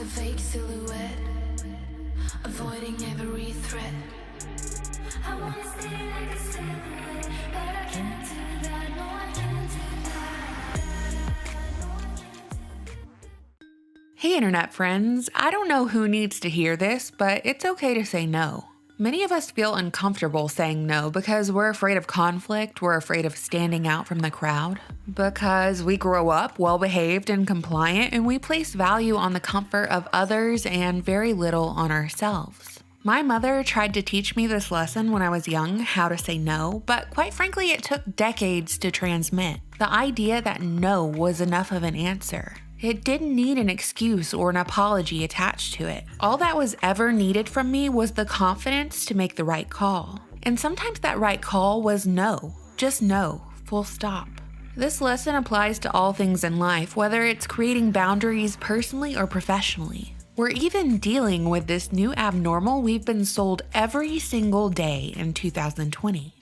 fake silhouette, avoiding every threat. I wanna stay like a silhouette, but I can't do that, no I can't do that. Hey internet friends, I don't know who needs to hear this, but it's okay to say no. Many of us feel uncomfortable saying no because we're afraid of conflict, we're afraid of standing out from the crowd, because we grow up well-behaved and compliant and we place value on the comfort of others and very little on ourselves. My mother tried to teach me this lesson when I was young, how to say no, but quite frankly it took decades to transmit. The idea that no was enough of an answer. It didn't need an excuse or an apology attached to it. All that was ever needed from me was the confidence to make the right call. And sometimes that right call was no. Just no. Full stop. This lesson applies to all things in life, whether it's creating boundaries personally or professionally. We're even dealing with this new abnormal we've been sold every single day in 2020.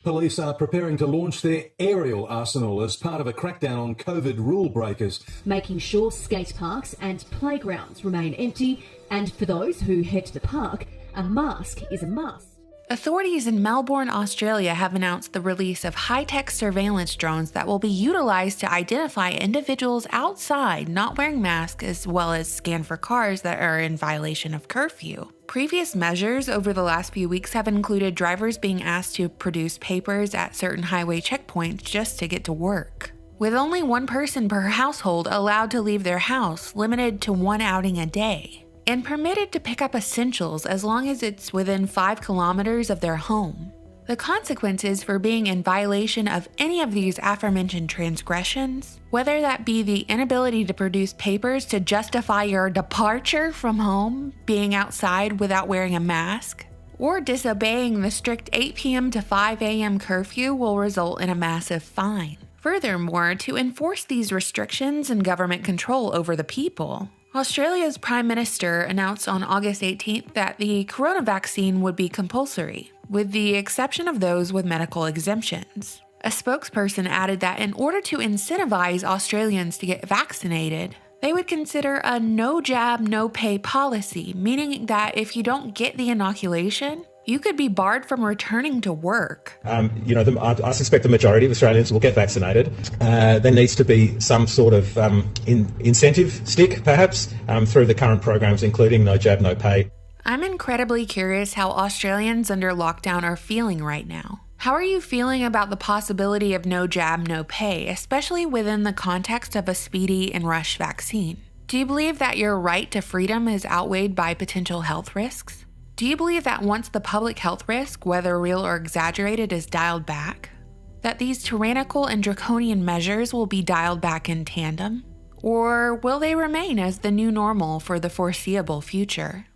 Police are preparing to launch their aerial arsenal as part of a crackdown on COVID rule breakers, making sure skate parks and playgrounds remain empty, and for those who head to the park, a mask is a must. Authorities in Melbourne, Australia have announced the release of high-tech surveillance drones that will be utilized to identify individuals outside not wearing masks as well as scan for cars that are in violation of curfew. Previous measures over the last few weeks have included drivers being asked to produce papers at certain highway checkpoints just to get to work. With only one person per household allowed to leave their house, limited to one outing a day, and permitted to pick up essentials as long as it's within 5 kilometers of their home. The consequences for being in violation of any of these aforementioned transgressions, whether that be the inability to produce papers to justify your departure from home, being outside without wearing a mask, or disobeying the strict 8 p.m. to 5 a.m. curfew will result in a massive fine. Furthermore, to enforce these restrictions and government control over the people, Australia's Prime Minister announced on August 18th that the corona vaccine would be compulsory, with the exception of those with medical exemptions. A spokesperson added that in order to incentivize Australians to get vaccinated, they would consider a no jab, no pay policy, meaning that if you don't get the inoculation, you could be barred from returning to work. I suspect the majority of Australians will get vaccinated. There needs to be some sort of incentive stick, perhaps, through the current programs, including no jab, no pay. I'm incredibly curious how Australians under lockdown are feeling right now. How are you feeling about the possibility of no jab, no pay, especially within the context of a speedy and rush vaccine? Do you believe that your right to freedom is outweighed by potential health risks? Do you believe that once the public health risk, whether real or exaggerated, is dialed back, that these tyrannical and draconian measures will be dialed back in tandem? Or will they remain as the new normal for the foreseeable future?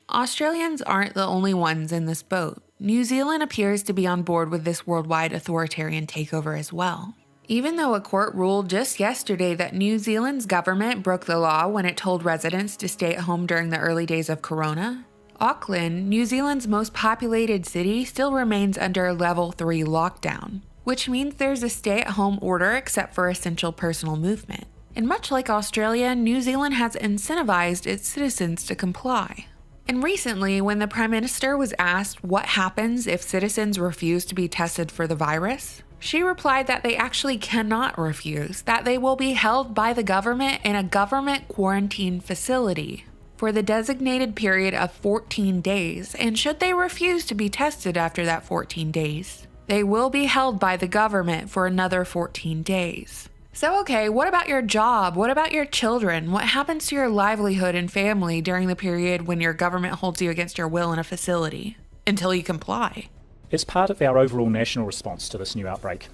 Australians aren't the only ones in this boat. New Zealand appears to be on board with this worldwide authoritarian takeover as well. Even though a court ruled just yesterday that New Zealand's government broke the law when it told residents to stay at home during the early days of Corona, Auckland, New Zealand's most populated city, still remains under Level 3 lockdown, which means there's a stay-at-home order except for essential personal movement. And much like Australia, New Zealand has incentivized its citizens to comply. And recently, when the Prime Minister was asked what happens if citizens refuse to be tested for the virus, she replied that they actually cannot refuse, that they will be held by the government in a government quarantine facility for the designated period of 14 days, and should they refuse to be tested after that 14 days, they will be held by the government for another 14 days. So okay, what about your job? What about your children? What happens to your livelihood and family during the period when your government holds you against your will in a facility? Until you comply. As part of our overall national response to this new outbreak,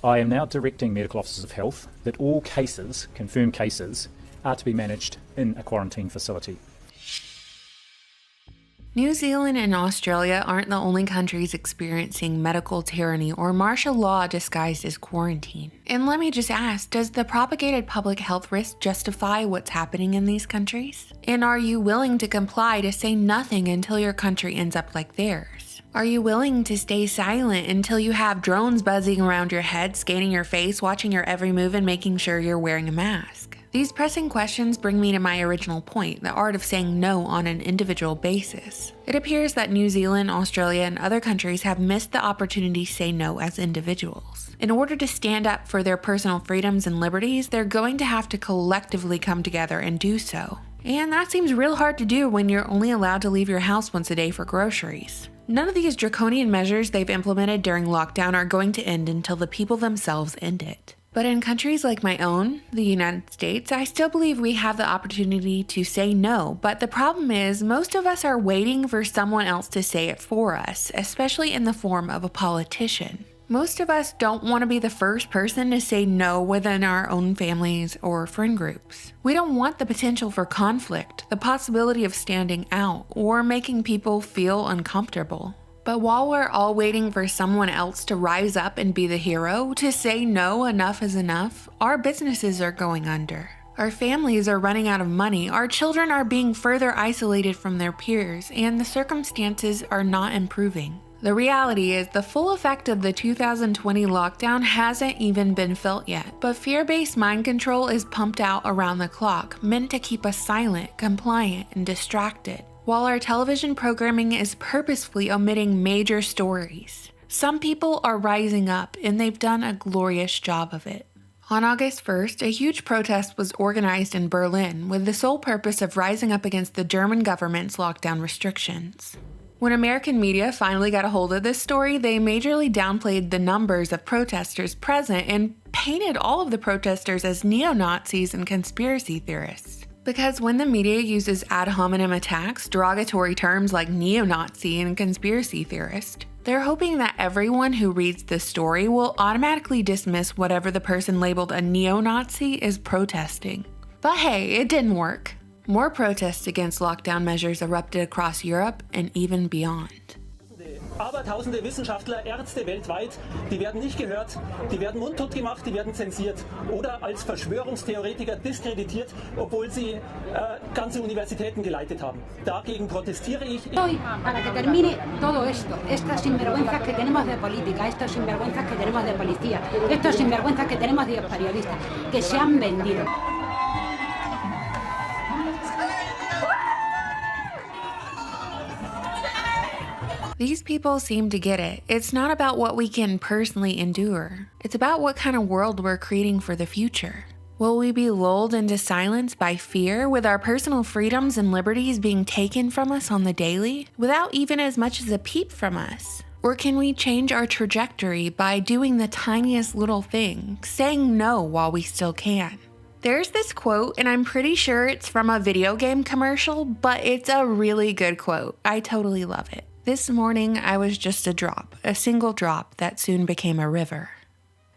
I am now directing medical officers of health that all cases, confirmed cases, are to be managed in a quarantine facility. New Zealand and Australia aren't the only countries experiencing medical tyranny or martial law disguised as quarantine. And let me just ask, does the propagated public health risk justify what's happening in these countries? And are you willing to comply to say nothing until your country ends up like theirs? Are you willing to stay silent until you have drones buzzing around your head, scanning your face, watching your every move, and making sure you're wearing a mask? These pressing questions bring me to my original point, the art of saying no on an individual basis. It appears that New Zealand, Australia, and other countries have missed the opportunity to say no as individuals. In order to stand up for their personal freedoms and liberties, they're going to have to collectively come together and do so. And that seems real hard to do when you're only allowed to leave your house once a day for groceries. None of these draconian measures they've implemented during lockdown are going to end until the people themselves end it. But in countries like my own, the United States, I still believe we have the opportunity to say no, but the problem is most of us are waiting for someone else to say it for us, especially in the form of a politician. Most of us don't want to be the first person to say no within our own families or friend groups. We don't want the potential for conflict, the possibility of standing out, or making people feel uncomfortable. But while we're all waiting for someone else to rise up and be the hero, to say no, enough is enough, our businesses are going under. Our families are running out of money, our children are being further isolated from their peers, and the circumstances are not improving. The reality is the full effect of the 2020 lockdown hasn't even been felt yet, but fear-based mind control is pumped out around the clock, meant to keep us silent, compliant, and distracted, while our television programming is purposefully omitting major stories. Some people are rising up, and they've done a glorious job of it. On August 1st, a huge protest was organized in Berlin with the sole purpose of rising up against the German government's lockdown restrictions. When American media finally got a hold of this story, they majorly downplayed the numbers of protesters present and painted all of the protesters as neo-Nazis and conspiracy theorists. Because when the media uses ad hominem attacks, derogatory terms like neo-Nazi and conspiracy theorist, they're hoping that everyone who reads this story will automatically dismiss whatever the person labeled a neo-Nazi is protesting. But hey, it didn't work. More protests against lockdown measures erupted across Europe and even beyond. Abertausende Wissenschaftler, Ärzte weltweit, die werden nicht gehört, die werden mundtot gemacht, die werden zensiert oder als Verschwörungstheoretiker diskreditiert, obwohl sie ganze Universitäten geleitet haben. Dagegen protestiere ich. Hoy, para que termine todo esto, estas sinvergüenzas que tenemos de política, estos sinvergüenzas que tenemos de policía, estos sinvergüenzas que tenemos de periodistas, que se han vendido. These people seem to get it. It's not about what we can personally endure. It's about what kind of world we're creating for the future. Will we be lulled into silence by fear, with our personal freedoms and liberties being taken from us on the daily, without even as much as a peep from us? Or can we change our trajectory by doing the tiniest little thing, saying no while we still can? There's this quote, and I'm pretty sure it's from a video game commercial, but it's a really good quote. I totally love it. This morning, I was just a drop, a single drop that soon became a river.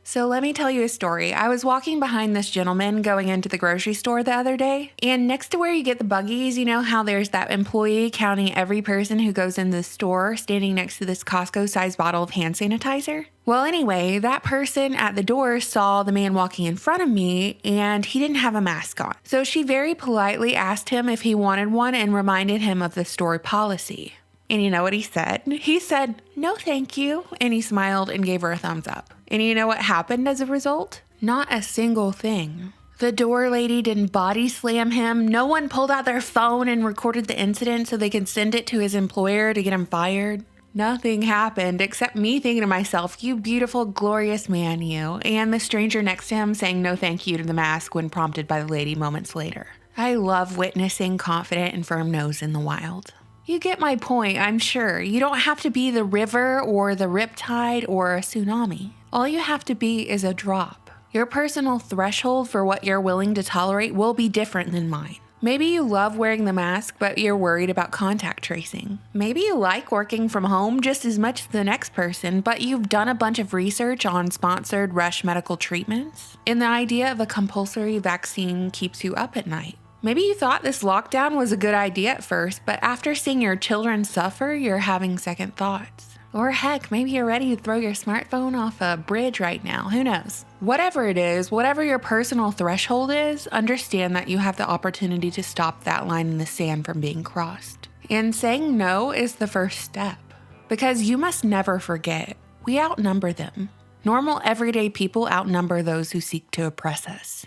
So let me tell you a story. I was walking behind this gentleman going into the grocery store the other day, and next to where you get the buggies, you know how there's that employee counting every person who goes in the store standing next to this Costco-sized bottle of hand sanitizer? Well, anyway, that person at the door saw the man walking in front of me, and he didn't have a mask on. So she very politely asked him if he wanted one and reminded him of the store policy. And you know what he said? He said, "No, thank you." And he smiled and gave her a thumbs up. And you know what happened as a result? Not a single thing. The door lady didn't body slam him. No one pulled out their phone and recorded the incident so they could send it to his employer to get him fired. Nothing happened except me thinking to myself, you beautiful, glorious man, you, and the stranger next to him saying no thank you to the mask when prompted by the lady moments later. I love witnessing confident and firm no's in the wild. You get my point, I'm sure. You don't have to be the river or the riptide or a tsunami. All you have to be is a drop. Your personal threshold for what you're willing to tolerate will be different than mine. Maybe you love wearing the mask, but you're worried about contact tracing. Maybe you like working from home just as much as the next person, but you've done a bunch of research on sponsored rush medical treatments, and the idea of a compulsory vaccine keeps you up at night. Maybe you thought this lockdown was a good idea at first, but after seeing your children suffer, you're having second thoughts. Or heck, maybe you're ready to throw your smartphone off a bridge right now, who knows? Whatever it is, whatever your personal threshold is, understand that you have the opportunity to stop that line in the sand from being crossed. And saying no is the first step. Because you must never forget, we outnumber them. Normal, everyday people outnumber those who seek to oppress us.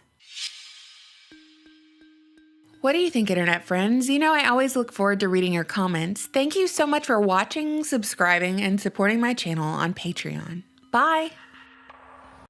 What do you think, internet friends? You know, I always look forward to reading your comments. Thank you so much for watching, subscribing, and supporting my channel on Patreon. Bye!